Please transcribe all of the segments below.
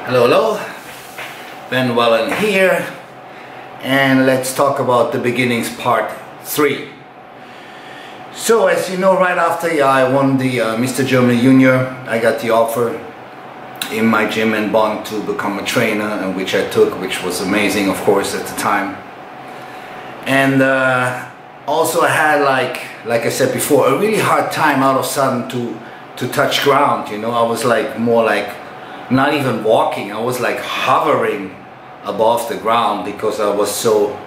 Hello, hello, Ben Wellen here, and let's talk about the beginnings part 3. So as you know, right after I won the Mr. Germany Junior, I got the offer in my gym in Bonn to become a trainer, and which I took, which was amazing, of course, at the time. And also I had, like I said before, a really hard time out of sudden to touch ground. You know, I was like more like not even walking, I was like hovering above the ground because I was so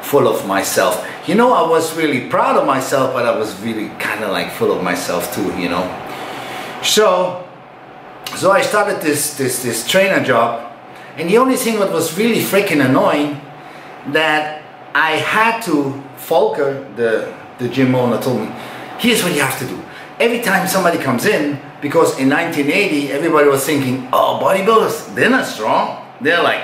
full of myself. You know, I was really proud of myself, but I was really kind of like full of myself too, you know. So I started this trainer job, and the only thing that was really freaking annoying, that I had to, Volker, the gym owner, told me, here's what you have to do. Every time somebody comes in, because in 1980 everybody was thinking, oh, bodybuilders, they're not strong, they're like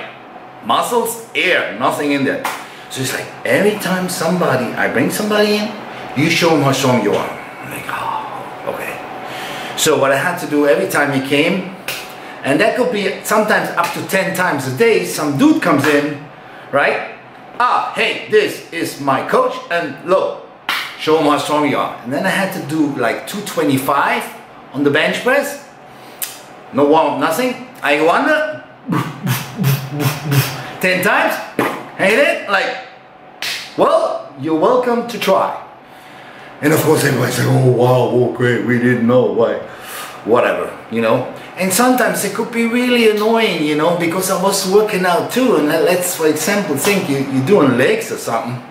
muscles, air, nothing in there. So it's like, every time I bring somebody in, you show them how strong you are. I'm like, oh, okay. So what I had to do every time he came, and that could be sometimes up to 10 times a day, some dude comes in, right? Ah, hey, this is my coach, and look, show them how strong you are. And then I had to do like 225 on the bench press. No warm-up, nothing. I go under 10 times. Hate it? Like, well, you're welcome to try. And of course everybody's like, oh wow, oh great, we didn't know, why, whatever, you know. And sometimes it could be really annoying, you know, because I was working out too. And let's, for example, think you're doing legs or something,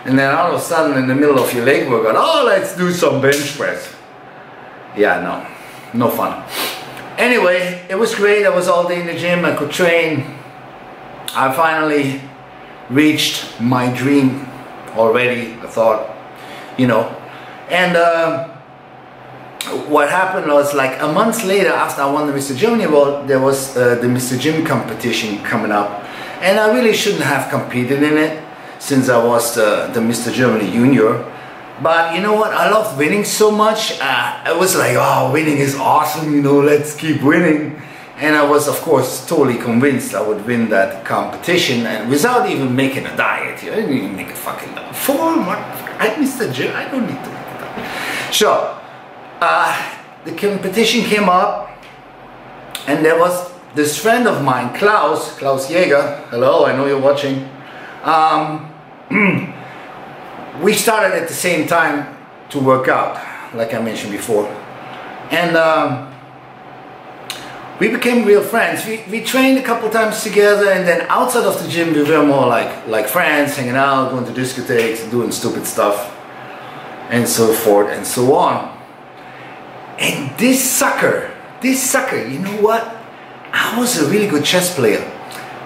and then all of a sudden in the middle of your leg workout, oh, let's do some bench press. Yeah, no fun. Anyway, it was great. I was all day in the gym, I could train. I finally reached my dream already, I thought, you know. And what happened was, like a month later, after I won the Mr. Germany World, there was the Mr. Gym competition coming up. And I really shouldn't have competed in it, since I was the Mr. Germany Junior. But you know what, I loved winning so much. I was like, oh, winning is awesome, you know, let's keep winning. And I was, of course, totally convinced I would win that competition, and without even making a diet. I didn't even make a fucking diet. 4 months, I'm Mr. Gym, I don't need to make a diet. So, the competition came up, and there was this friend of mine, Klaus Jäger. Hello, I know you're watching. We started at the same time to work out, like I mentioned before, and we became real friends. We trained a couple times together, and then outside of the gym we were more like friends, hanging out, going to discotheques, doing stupid stuff, and so forth and so on. And this sucker, you know what? I was a really good chess player.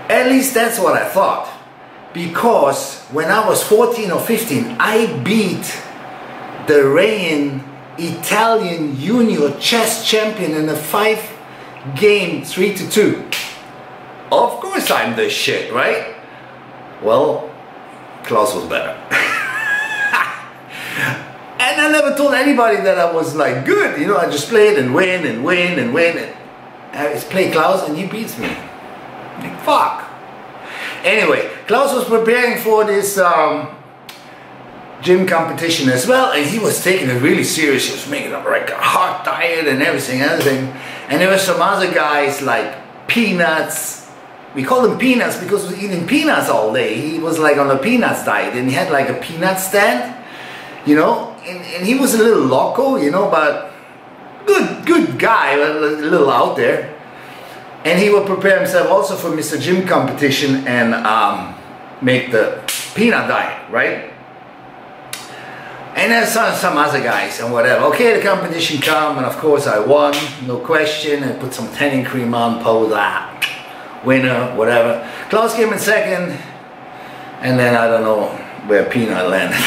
At least that's what I thought. Because when I was 14 or 15, I beat the reigning Italian junior chess champion in a 5-game 3-2. Of course I'm the shit, right? Well, Klaus was better. And I never told anybody that I was like good, you know. I just played and win and win and win. And I just play Klaus and he beats me. Like, fuck. Anyway, Klaus was preparing for this gym competition as well, and he was taking it really serious. He was making up like a hard diet and everything. And there were some other guys like Peanuts. We called him Peanuts because he was eating peanuts all day. He was like on a peanuts diet, and he had like a peanut stand, you know. And he was a little loco, you know, but good guy, a little out there. And he would prepare himself also for Mr. Gym competition and make the peanut diet, right? And then some other guys and whatever. Okay, the competition come, and of course I won, no question. I put some tanning cream on, pose, winner, whatever. Klaus came in second, and then I don't know where peanut landed.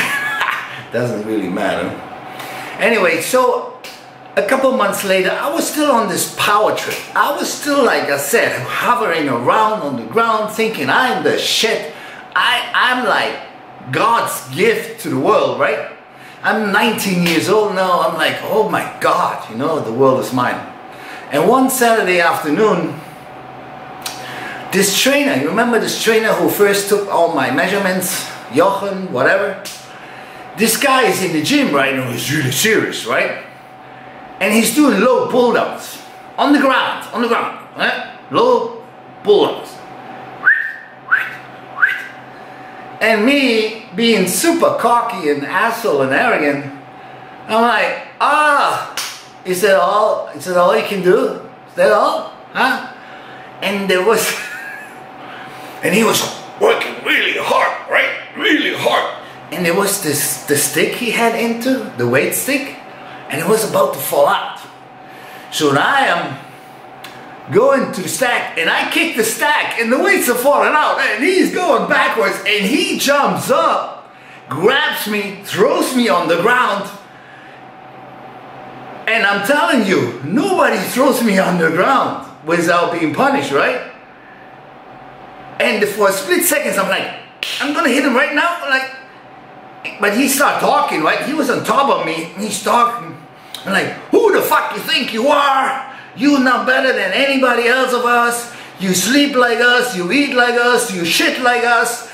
Doesn't really matter. Anyway, so a couple months later, I was still on this power trip. I was still, like I said, hovering around on the ground thinking I'm the shit. I'm like God's gift to the world, right? I'm 19 years old now. I'm like, oh my God, you know, the world is mine. And one Saturday afternoon, this trainer, you remember this trainer who first took all my measurements, Jochen, whatever? This guy is in the gym right now, he's really serious, right? And he's doing low pull-downs, on the ground, right? Low pull-downs. And me, being super cocky and asshole and arrogant, I'm like, is that all? Is that all you can do? Is that all? Huh? And there was, and he was working really hard, right? Really hard. And there was the stick he had into, the weight stick, and it was about to fall out. So now I am going to the stack, and I kick the stack, and the weights are falling out, and he's going backwards, and he jumps up, grabs me, throws me on the ground. And I'm telling you, nobody throws me on the ground without being punished, right? And for a split second, I'm like, I'm gonna hit him right now, like, but he started talking, right? He was on top of me, and he's talking. I'm like, who the fuck you think you are? You're not better than anybody else of us. You sleep like us, you eat like us, you shit like us.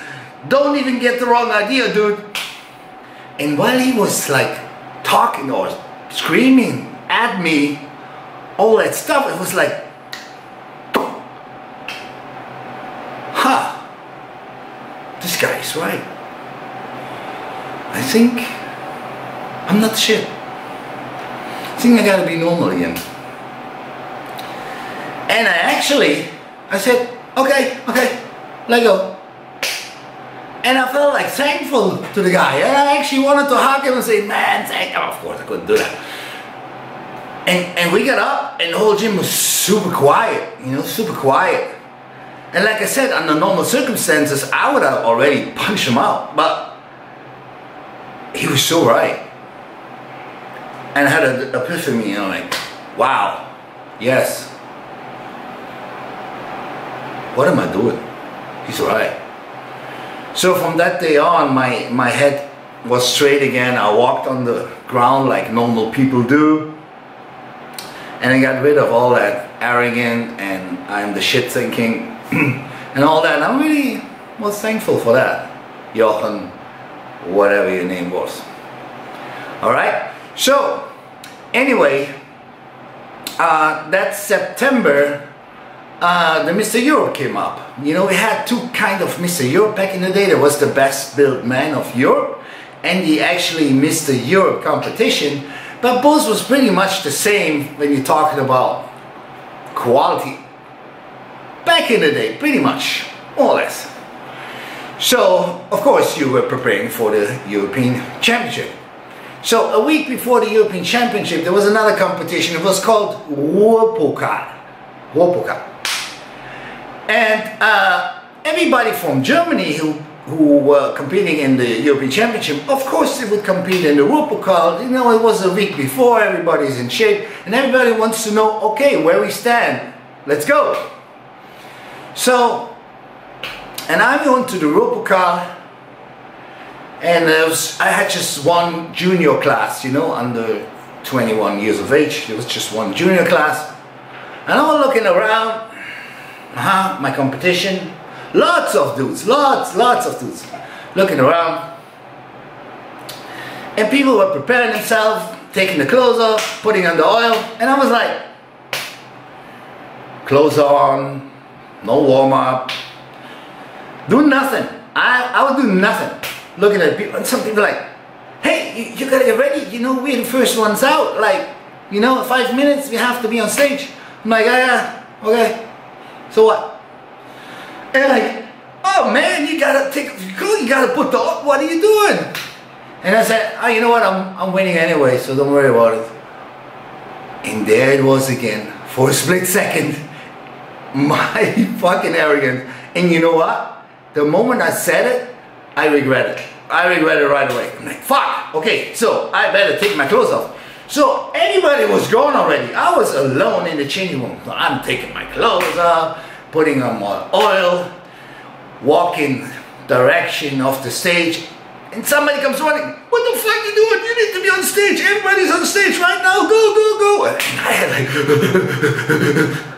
Don't even get the wrong idea, dude. And while he was like talking or screaming at me, all that stuff, it was like, this guy is right. I think I'm not shit. I think I gotta be normal again. And I said, okay, let go. And I felt like thankful to the guy. And I actually wanted to hug him and say, man, thank you. Of course I couldn't do that. And we got up, and the whole gym was super quiet, you know, super quiet. And like I said, under normal circumstances, I would have already punched him out, but he was so right. And I had an epiphany, you know, like, wow, yes. What am I doing? He's right. So from that day on, my head was straight again. I walked on the ground like normal people do. And I got rid of all that arrogant and I'm the shit thinking and all that. And I really was thankful for that. Jochen, whatever your name was. Alright? So, anyway, that September, the Mr. Europe came up. You know, we had two kind of Mr. Europe back in the day. There was the best built man of Europe and the actually Mr. Europe competition. But both was pretty much the same when you're talking about quality. Back in the day, pretty much, more or less. So, of course, you were preparing for the European Championship. So, a week before the European Championship, there was another competition. It was called Ruhrpokal. And everybody from Germany who were competing in the European Championship, of course they would compete in the Ruhrpokal. You know, it was a week before, everybody's in shape, and everybody wants to know, okay, where we stand, let's go. So, and I went to the Ruhrpokal, and I had just one junior class, you know, under 21 years of age. There was just one junior class, and I was looking around, my competition, lots of dudes, lots of dudes looking around, and people were preparing themselves, taking the clothes off, putting on the oil, and I was like, clothes on, no warm-up, do nothing. I would do nothing, looking at people, and some people like, hey, you gotta get ready, you know, we're the first ones out, like, you know, 5 minutes we have to be on stage. I'm like, yeah, okay, so what? And like, oh man, you gotta take, you gotta put the, what are you doing? And I said, oh, you know what, I'm winning anyway, so don't worry about it. And there it was again, for a split second, my fucking arrogance. And you know what? The moment I said it, I regret it. I regret it right away. I'm like, fuck, okay, so I better take my clothes off. So everybody was gone already. I was alone in the changing room. So I'm taking my clothes off, putting on my oil, walking direction of the stage, and somebody comes running. What the fuck are you doing? You need to be on stage. Everybody's on stage right now. Go, go, go. And I had like,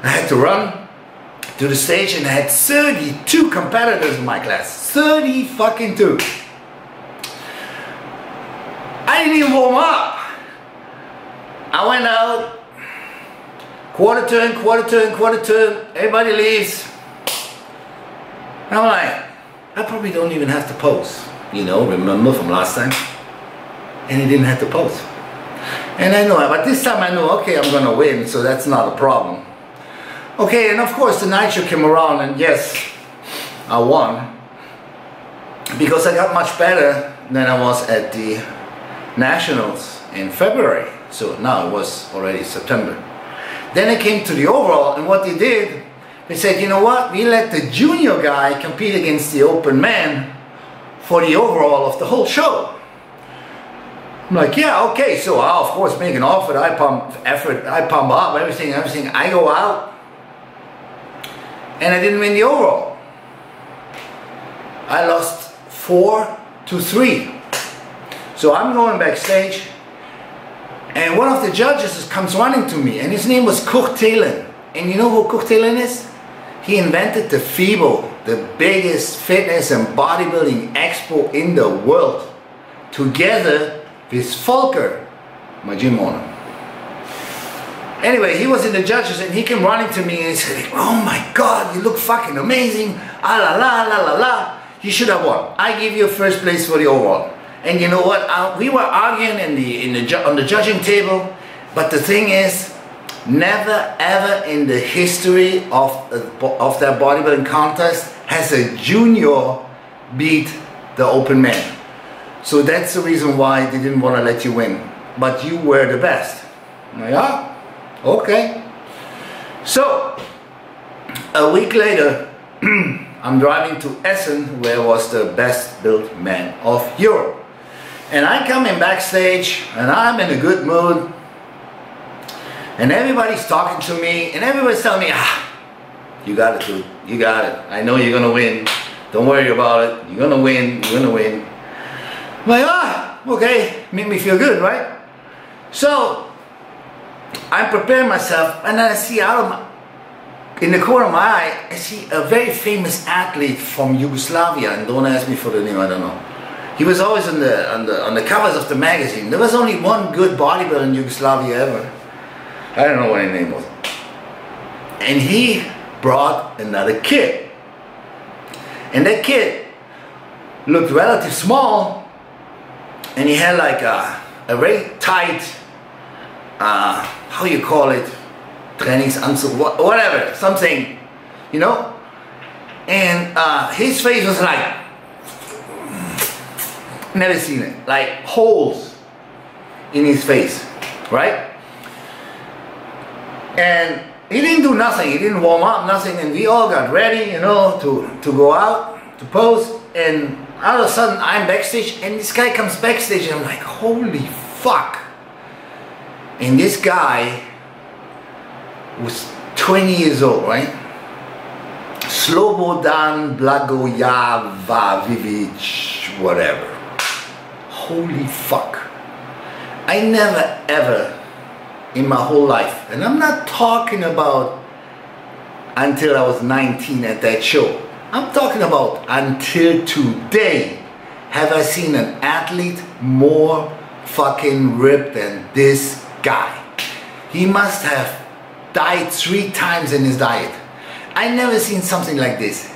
I had to run to the stage and I had 32 competitors in my class. 30 fucking 2. I didn't even warm up. I went out, quarter turn, quarter turn, quarter turn, everybody leaves. And I'm like, I probably don't even have to pose. You know, remember from last time? And he didn't have to pose. And I know, but this time I know, okay, I'm gonna win, so that's not a problem. Okay, and of course the night show came around, and yes, I won. Because I got much better than I was at the Nationals in February. So now it was already September. Then I came to the overall, and what they did, they said, you know what, we let the junior guy compete against the open man for the overall of the whole show. I'm like, yeah, okay, so I'll of course make an offer, I pump up, everything, I go out, and I didn't win the overall. I lost 4-3. So I'm going backstage, and one of the judges comes running to me, and his name was Kurt Thelen. And you know who Kurt Thelen is? He invented the FIBO, the biggest fitness and bodybuilding expo in the world, together with Volker, my gym owner. Anyway, he was in the judges and he came running to me and he said, oh my God, you look fucking amazing, ah la la la la la, you should have won. I give you first place for the overall. And you know what, we were arguing on the judging table, but the thing is, never ever in the history of that bodybuilding contest has a junior beat the open man. So that's the reason why they didn't want to let you win. But you were the best. Yeah, okay. So, a week later, I'm driving to Essen, where was the best built man of Europe. And I come in backstage, and I'm in a good mood. And everybody's talking to me, and everybody's telling me, ah, you got it, dude, you got it. I know you're gonna win. Don't worry about it. You're gonna win, you're gonna win. I'm like, ah, okay, make me feel good, right? So, I'm preparing myself, and then I see in the corner of my eye, I see a very famous athlete from Yugoslavia, and don't ask me for the name, I don't know. He was always on the covers of the magazine. There was only one good bodybuilder in Yugoslavia ever. I don't know what his name was. And he brought another kid. And that kid looked relatively small, and he had like a very tight, how you call it, Trainingsanzug, whatever, something, you know? And his face was like, never seen it, like holes in his face, right? And he didn't do nothing, he didn't warm up, nothing, and we all got ready, you know, to go out, to pose, and all of a sudden I'm backstage, and this guy comes backstage, and I'm like, holy fuck. And this guy was 20 years old, right? Slobodan Blagojevic, whatever. Holy fuck. I never ever in my whole life, and I'm not talking about until I was 19 at that show, I'm talking about until today, have I seen an athlete more fucking ripped than this guy. He must have died 3 times in his diet. I never seen something like this.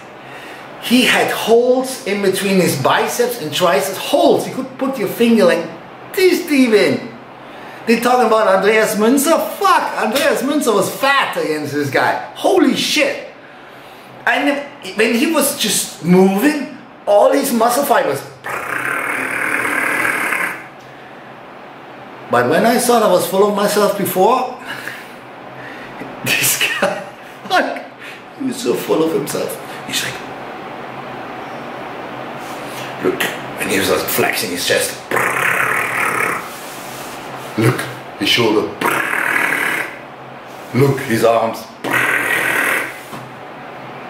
He had holes in between his biceps and triceps, holes. You could put your finger like this deep in. They're talking about Andreas Münzer? Fuck, Andreas Münzer was fat against this guy. Holy shit. When he was just moving, all his muscle fibers. But when I thought I was full of myself before, this guy, fuck, he was so full of himself. He's like, look, and he was like flexing his chest. Look, his shoulder. Look, his arms.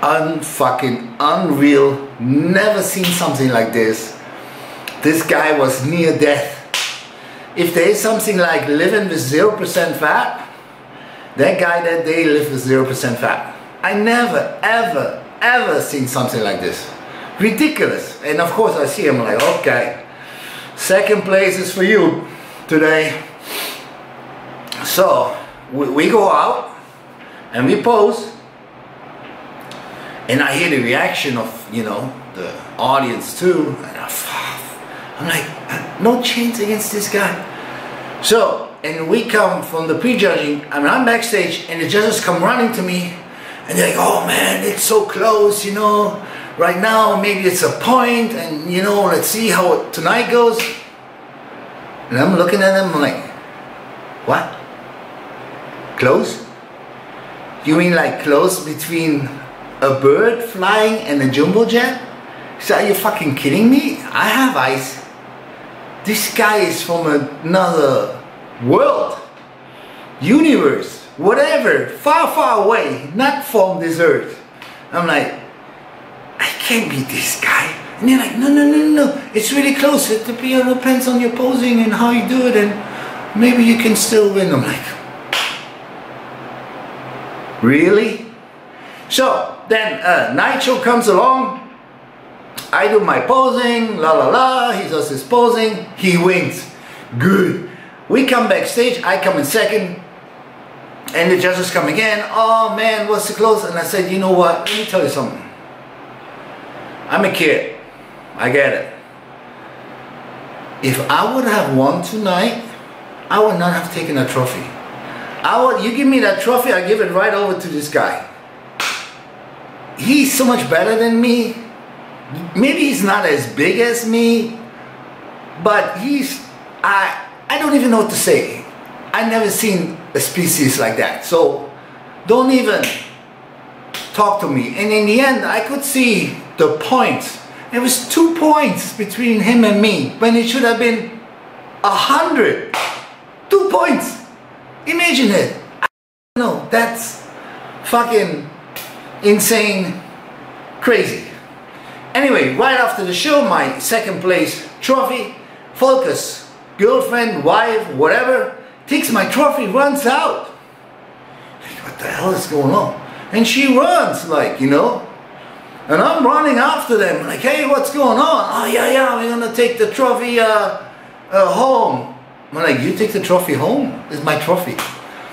Unfucking unreal. Never seen something like this. This guy was near death. If there is something like living with 0% fat, that guy that day lived with 0% fat. I never, ever, ever seen something like this. Ridiculous. And of course I see him like, okay, second place is for you today. So we go out and we pose, and I hear the reaction of, you know, the audience too, and I'm like, no chance against this guy. So, and we come from the pre-judging, I mean, I'm backstage, and the judges come running to me, and they're like, oh man, it's so close, you know, right now maybe it's a point, and you know, let's see how tonight goes. And I'm looking at them like, what? Close? You mean like close between a bird flying and a jumbo jet? So are you fucking kidding me? I have eyes. This guy is from another world, universe, whatever, far, far away, not from this earth. I'm like, I can't beat this guy. And they're like, no, no, no, no, it's really close. It depends on your posing and how you do it, and maybe you can still win. I'm like, really? So then night show comes along. I do my posing, la la la, he does his posing, he wins. Good. We come backstage, I come in second, and the judges come again. Oh man, what's the close? And I said, you know what, let me tell you something. I'm a kid, I get it. If I would have won tonight, I would not have taken a trophy. You give me that trophy, I give it right over to this guy. He's so much better than me. Maybe he's not as big as me, but I don't even know what to say. I never seen a species like that. So don't even talk to me. And in the end, I could see the points. It was 2 points between him and me when it should have been 100. 2 points. Imagine it. No, that's fucking insane, crazy. Anyway, right after the show, my second place trophy, Volker's girlfriend, wife, whatever, takes my trophy, runs out. What the hell is going on? And she runs, like, you know, and I'm running after them, like, hey, what's going on? Oh, yeah, we're gonna take the trophy home. I'm like, you take the trophy home? It's my trophy.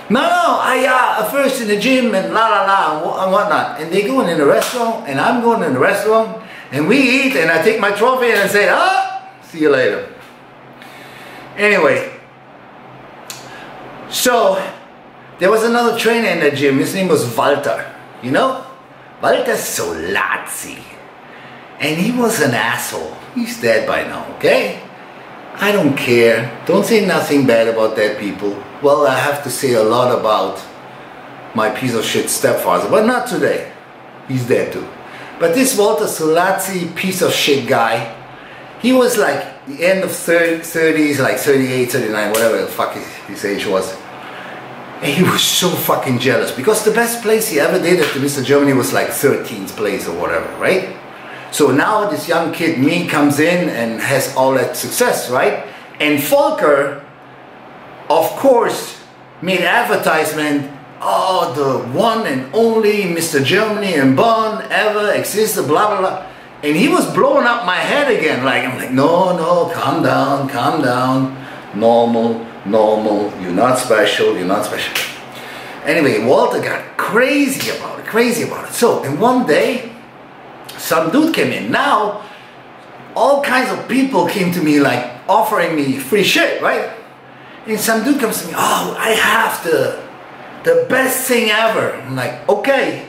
No, I first in the gym and la la la and whatnot. And they going in the restaurant, and I'm going in the restaurant, and we eat, and I take my trophy and I say, see you later. Anyway, so there was another trainer in the gym. His name was Walter, you know? Walter Solazzi. And he was an asshole. He's dead by now, okay? I don't care. Don't say nothing bad about dead people. Well, I have to say a lot about my piece of shit stepfather, but not today. He's dead too. But this Walter Solazzi piece of shit guy, he was like the end of 30s, like 38, 39, whatever the fuck his age was. And he was so fucking jealous because the best place he ever did at the Mr. Germany was like 13th place or whatever, right? So now this young kid, me, comes in and has all that success, right? And Volker, of course, made advertisement, oh, the one and only Mr. Germany and Bonn ever existed, blah, blah, blah. And he was blowing up my head again. Like, I'm like, no, calm down, normal, you're not special, you're not special. Anyway, Walter got crazy about it. So, and one day, some dude came in. Now, all kinds of people came to me like offering me free shit, right? And some dude comes to me, oh, I have the best thing ever. I'm like, okay.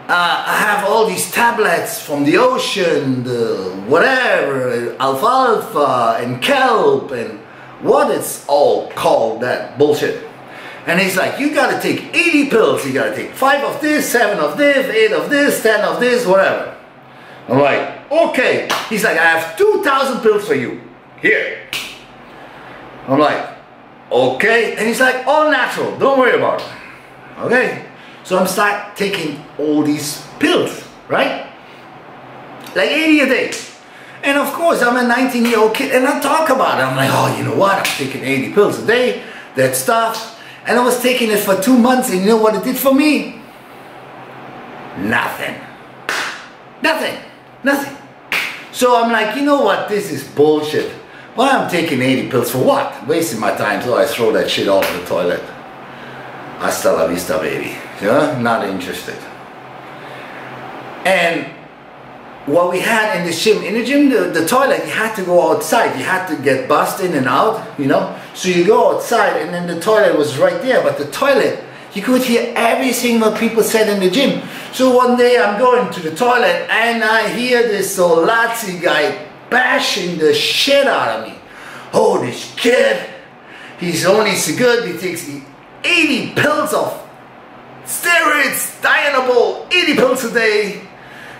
I have all these tablets from the ocean, the whatever, alfalfa and kelp and what it's all called, that bullshit. And he's like, you gotta take 80 pills, you gotta take 5 of this, 7 of this, 8 of this, 10 of this, whatever. I'm like, okay. He's like, I have 2,000 pills for you. Here. I'm like, okay. And he's like, all natural, don't worry about it. Okay. So I'm start taking all these pills, right? Like 80 a day. And of course, I'm a 19-year-old kid and I talk about it. I'm like, oh, you know what? I'm taking 80 pills a day, that stuff. And I was taking it for 2 months, and you know what it did for me? Nothing. Nothing. Nothing. So I'm like, you know what? This is bullshit. Well, I'm taking 80 pills for what? Wasting my time, so I throw that shit all in the toilet. Hasta la vista, baby. Yeah? Not interested. And what we had in the gym, the toilet, you had to go outside. You had to get bussed in and out, you know. So you go outside, and then the toilet was right there. But the toilet, you could hear everything what people said in the gym. So one day I'm going to the toilet, and I hear this Solazzi guy bashing the shit out of me. Oh, this kid, he's only so good, he takes 80 pills of steroids, Dianabol, 80 pills a day,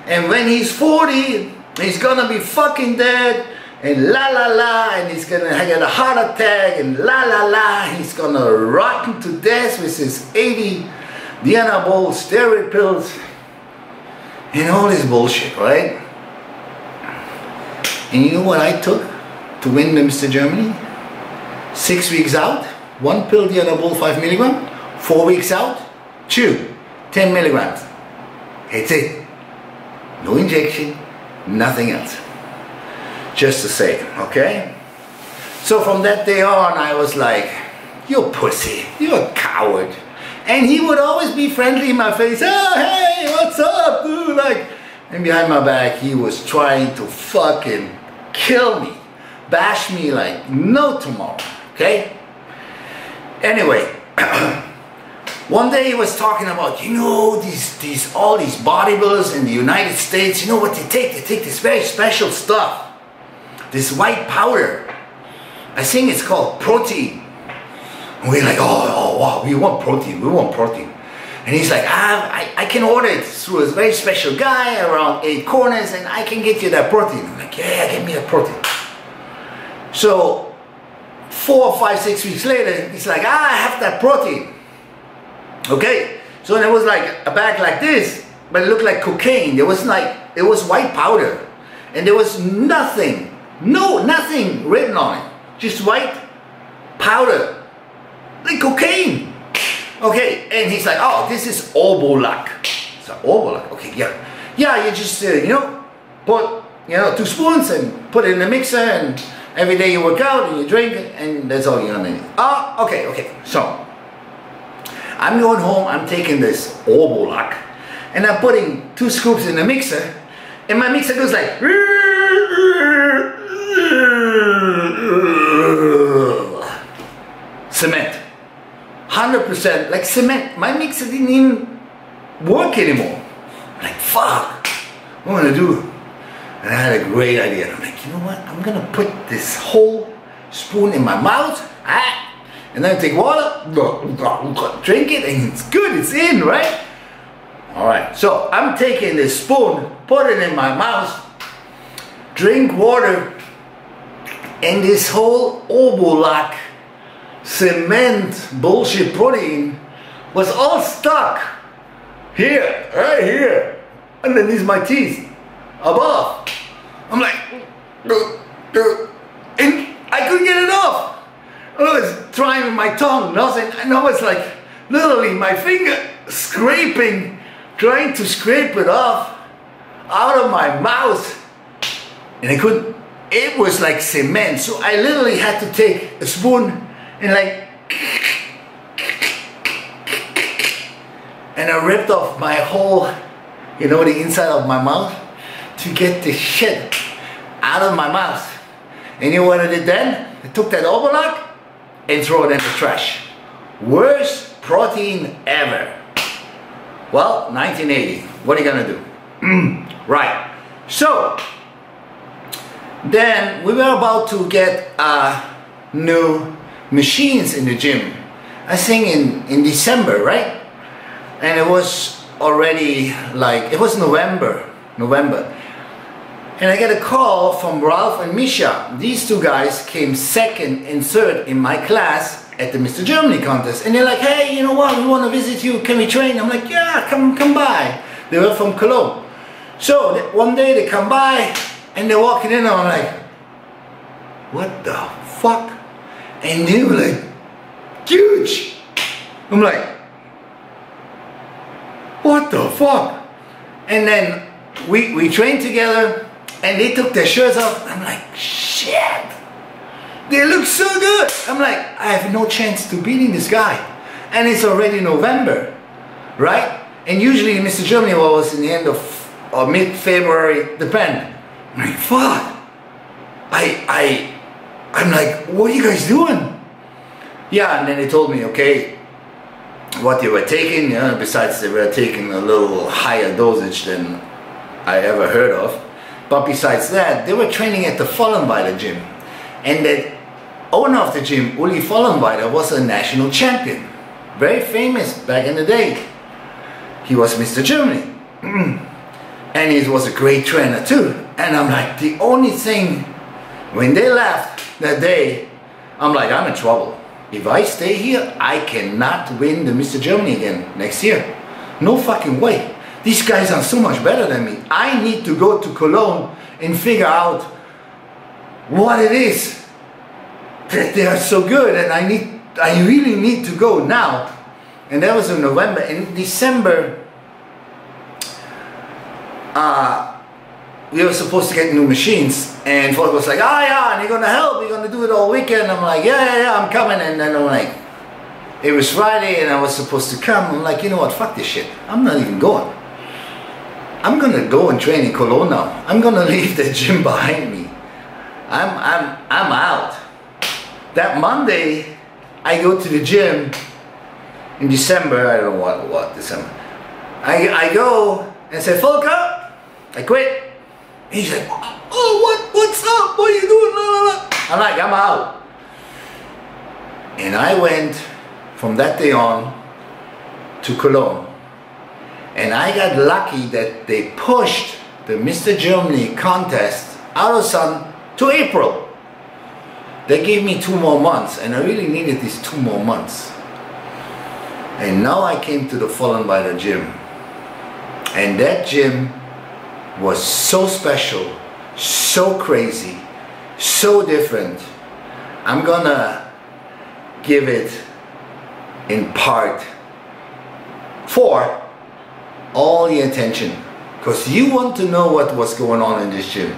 and when he's 40, he's gonna be fucking dead, and la la la, and he's gonna get a heart attack, and la la la, he's gonna rot to death with his 80 Dianabol steroid pills, and all this bullshit, right? And you know what I took to win the Mr. Germany? 6 weeks out, 1 pill Dianabol 5 milligram, 4 weeks out, 2, 10 milligrams. That's it. No injection, nothing else. Just to say, okay? So from that day on, I was like, you're a pussy, you're a coward. And he would always be friendly in my face. Oh, hey, what's up, dude? Like, and behind my back, he was trying to fucking kill me, bash me like no tomorrow, okay? Anyway, one day he was talking about, you know, all these bodybuilders in the United States, you know what they take? They take this very special stuff, this white powder. I think it's called protein. And we're like, oh wow, we want protein, we want protein. And he's like, I can order it through a very special guy around 8 corners, and I can get you that protein. I'm like, yeah, get me that protein. So 4, 5, 6 weeks later, he's like, I have that protein. Okay, so there was like a bag like this, but it looked like cocaine. There was like, it was white powder, and there was nothing, nothing written on it, just white powder, like cocaine. Okay, and he's like, oh, this is Obolak. So Obolak, okay, yeah, you just you know, put 2 spoons and put it in the mixer, and every day you work out and you drink it, and that's all you're gonna need. Oh, okay. So I'm going home, I'm taking this Obolak, and I'm putting 2 scoops in the mixer, and my mixer goes like cement. 100% like cement. My mixer didn't even work anymore. I'm like, fuck, what am I gonna do? And I had a great idea. I'm like, you know what? I'm gonna put this whole spoon in my mouth, and then take water, drink it, and it's good, it's in, right? Alright, so I'm taking this spoon, put it in my mouth, drink water, and this whole Obolak cement bullshit protein was all stuck here, right here, underneath my teeth, above. I'm like, and I couldn't get it off. I was trying with my tongue, nothing, and I was like, literally my finger scraping, trying to scrape it off out of my mouth, and I couldn't. It was like cement, so I literally had to take a spoon and like, and I ripped off my whole, you know, the inside of my mouth to get the shit out of my mouth. And you know what I did then? I took that Obolak and threw it in the trash. Worst protein ever. Well, 1980. What are you gonna do? Right. So then we were about to get new machines in the gym. I think in December, right? And it was already like, it was November. And I get a call from Ralph and Misha. These 2 guys came 2nd and 3rd in my class at the Mr. Germany contest. And they're like, hey, you know what? We want to visit you. Can we train? I'm like, yeah, come by. They were from Cologne. So one day they come by and they're walking in and I'm like, what the fuck? And they were like, huge. I'm like, what the fuck? And then we trained together, and they took their shirts off. I'm like, shit, they look so good. I'm like, I have no chance to beating this guy. And it's already November, right? And usually Mr. Germany was in the end of or mid-February, depend. I'm like, fuck. I'm like, what are you guys doing? Yeah, and then they told me, okay, what they were taking, besides they were taking a little higher dosage than I ever heard of. But besides that, they were training at the Vollenweider gym. And the owner of the gym, Uli Vollenweider, was a national champion. Very famous back in the day. He was Mr. Germany. And he was a great trainer too. And I'm like, the only thing, when they left that day, I'm like, I'm in trouble. If I stay here, I cannot win the Mr. Germany again next year. No fucking way. These guys are so much better than me. I need to go to Cologne and figure out what it is that they are so good, and I really need to go now. And that was in November. In December, we were supposed to get new machines, and Ford was like, ah, yeah, and you're gonna help, you're gonna do it all weekend. I'm like, yeah, I'm coming. And then I'm like, it was Friday and I was supposed to come. I'm like, you know what, fuck this shit, I'm not even going. I'm gonna go and train in Cologne now. I'm gonna leave the gym behind me. I'm out. That Monday I go to the gym in December. I don't know what December. I go and say, Volker, I quit. He's like, oh, what's up? What are you doing? La, la, la. I'm like, I'm out. And I went from that day on to Cologne. And I got lucky that they pushed the Mr. Germany contest out of sun to April. They gave me 2 more months, and I really needed these 2 more months. And now I came to the Vollenweider gym. And that gym was so special, so crazy, so different. I'm gonna give it in part 4 all the attention, because you want to know what was going on in this gym.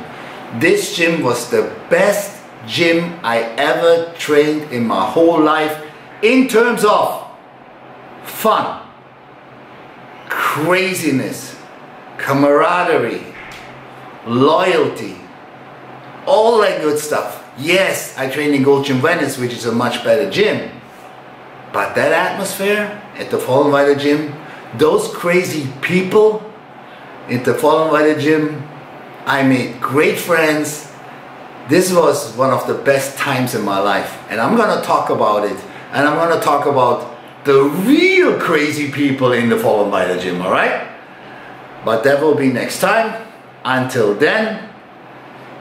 This gym was the best gym I ever trained in my whole life in terms of fun, craziness, camaraderie, loyalty, all that good stuff. Yes, I trained in Gold Gym Venice, which is a much better gym, but that atmosphere at the Vollenweider gym, those crazy people at the Vollenweider gym, I made great friends. This was one of the best times in my life, and I'm gonna talk about it, and I'm gonna talk about the real crazy people in the Vollenweider gym, alright? But that will be next time. Until then,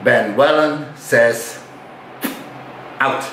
Ben Wellen says, out.